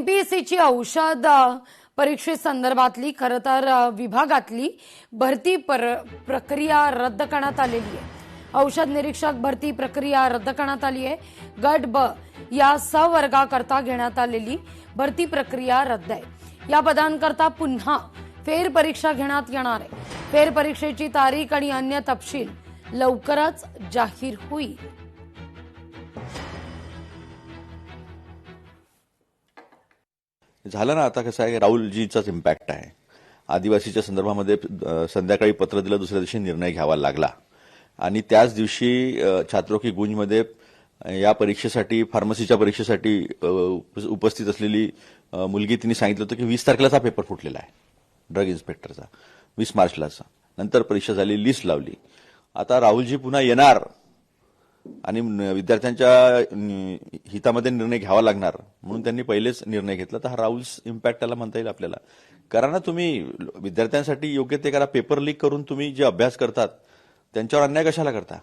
एमपीएससीची औषध परीक्षेसंदर्भातली खरं तर विभागातली भरती प्रक्रिया रद्द करण्यात आलेली आहे। औषध निरीक्षक भरती प्रक्रिया रद्द करण्यात आली आहे। गट ब या सवर्गाकरता घेण्यात आलेली भरती प्रक्रिया रद्द आहे। या पदांकरता पुन्हा फेरपरीक्षा घेण्यात येणार आहे। फेरपरीक्षेची तारीख आणि अन्य तपशील लवकरच जाहीर होईल। झालं ना। आता कसं आहे, राहुलजीचाच इम्पॅक्ट आहे। आदिवासीच्या संदर्भामध्ये संध्याकाळी पत्र दिलं, दुसऱ्या दिवशी निर्णय घ्यावा लागला आणि त्याच दिवशी छात्रों की गूंजमध्ये या परीक्षेसाठी, फार्मसीच्या परीक्षेसाठी उपस्थित असलेली मुलगी तिने सांगितलं होतं की 20 तारखेलाचा पेपर फुटलेला आहे ड्रग इन्स्पेक्टरचा, 20 मार्चलाचा। नंतर परीक्षा झाली, लिस्ट लावली। आता राहुलजी पुन्हा येणार आणि विद्यार्थ्यांच्या हितामध्ये निर्णय घ्यावा लागणार म्हणून त्यांनी पहिलेच निर्णय घेतला। तर हा राहुल्स इम्पॅक्ट त्याला म्हणता येईल आपल्याला। करा ना तुम्ही, विद्यार्थ्यांसाठी योग्य ते करा। पेपर लीक करून तुम्ही जे अभ्यास करतात त्यांच्यावर अन्याय कशाला करता?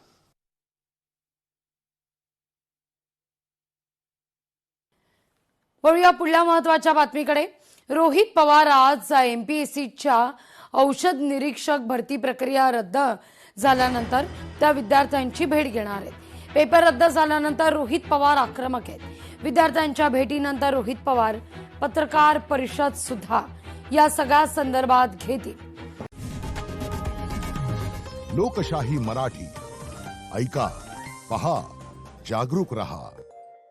वळूया पुढल्या महत्वाच्या बातमीकडे। रोहित पवार आज एमपीएससीच्या औषध निरीक्षक भरती प्रक्रिया रद्द झाल्यानंतर त्या विद्यार्थ्यांची भेट घेणार आहेत। पेपर रद्द झाल्यानंतर रोहित पवार आक्रमक आहेत। विद्यार्थ्यांच्या भेटीनंतर रोहित पवार पत्रकार परिषद सुद्धा या सगळ्या संदर्भात घेतील। लोकशाही मराठी ऐका, पहा, जागरूक रहा।